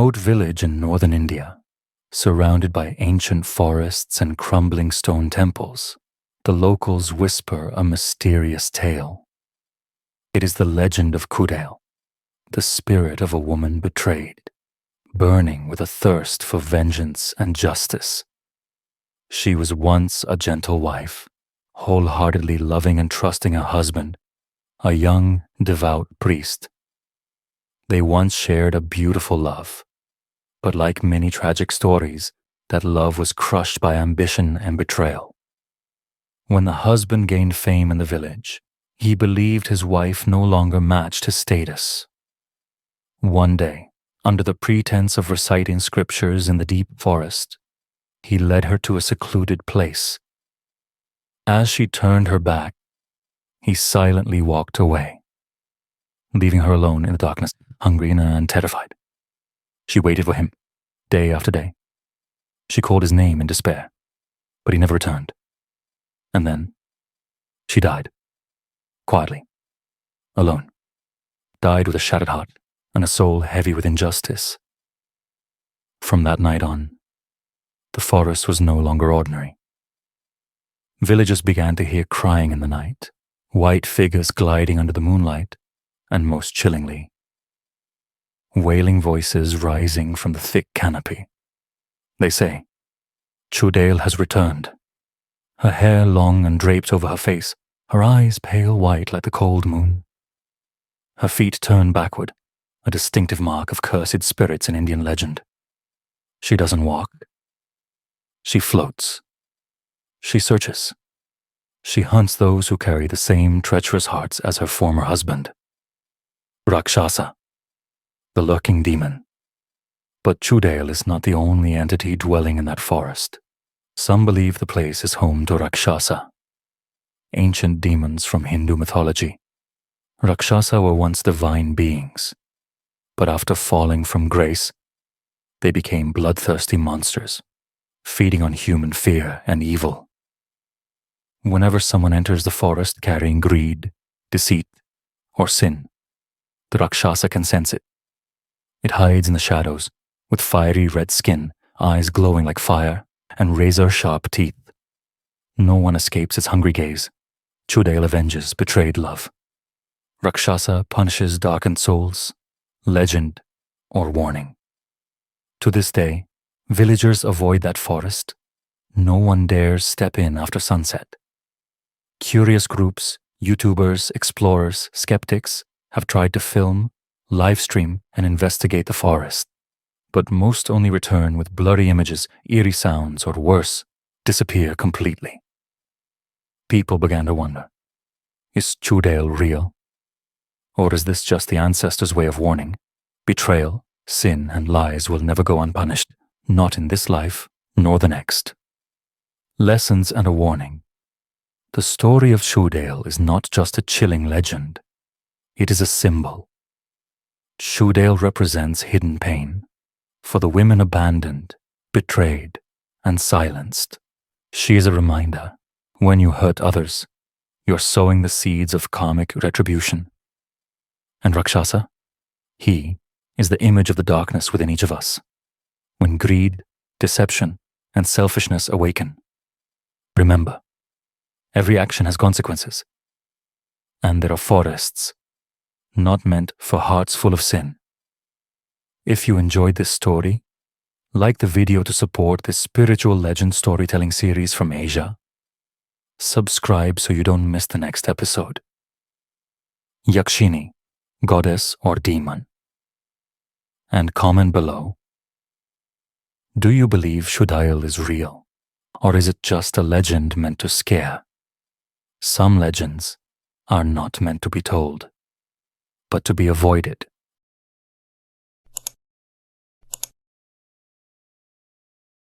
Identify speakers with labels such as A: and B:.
A: remote village in northern India, surrounded by ancient forests and crumbling stone temples, the locals whisper a mysterious tale. It is the legend of Chudail, the spirit of a woman betrayed, burning with a thirst for vengeance and justice. She was once a gentle wife, wholeheartedly loving and trusting her husband, a young, devout priest. They once shared a beautiful love, but like many tragic stories, that love was crushed by ambition and betrayal. When the husband gained fame in the village, he believed his wife no longer matched his status. One day, under the pretense of reciting scriptures in the deep forest, he led her to a secluded place. As she turned her back, he silently walked away, leaving her alone in the darkness, hungry and terrified. She waited for him, day after day. She called his name in despair, but he never returned. And then, she died, quietly, alone, died with a shattered heart and a soul heavy with injustice. From that night on, the forest was no longer ordinary. Villagers began to hear crying in the night, white figures gliding under the moonlight, and most chillingly, wailing voices rising from the thick canopy. They say, Chudail has returned. Her hair long and draped over her face, her eyes pale white like the cold moon. Her feet turn backward, a distinctive mark of cursed spirits in Indian legend. She doesn't walk. She floats. She searches. She hunts those who carry the same treacherous hearts as her former husband. Rakshasa, the lurking demon. But Chudail is not the only entity dwelling in that forest. Some believe the place is home to Rakshasa, ancient demons from Hindu mythology. Rakshasa were once divine beings, but after falling from grace, they became bloodthirsty monsters, feeding on human fear and evil. Whenever someone enters the forest carrying greed, deceit, or sin, the Rakshasa can sense it. It hides in the shadows, with fiery red skin, eyes glowing like fire, and razor-sharp teeth. No one escapes its hungry gaze. Chudail avenges betrayed love. Rakshasa punishes darkened souls, legend, or warning. To this day, villagers avoid that forest. No one dares step in after sunset. Curious groups, YouTubers, explorers, skeptics have tried to film, live stream, and investigate the forest, but most only return with blurry images, eerie sounds, or worse, disappear completely. People began to wonder, is Chudail real? Or is this just the ancestors' way of warning? Betrayal, sin, and lies will never go unpunished, not in this life, nor the next. Lessons and a warning. The story of Chudail is not just a chilling legend. It is a symbol. Chudail represents hidden pain. For the women abandoned, betrayed, and silenced, she is a reminder, when you hurt others, you're sowing the seeds of karmic retribution. And Rakshasa? He is the image of the darkness within each of us. When greed, deception, and selfishness awaken, remember, every action has consequences. And there are forests, not meant for hearts full of sin. If you enjoyed this story, like the video to support this spiritual legend storytelling series from Asia. Subscribe so you don't miss the next episode. Yakshini, goddess or demon. And comment below. Do you believe Chudail is real, or is it just a legend meant to scare? Some legends are not meant to be told, but to be avoided.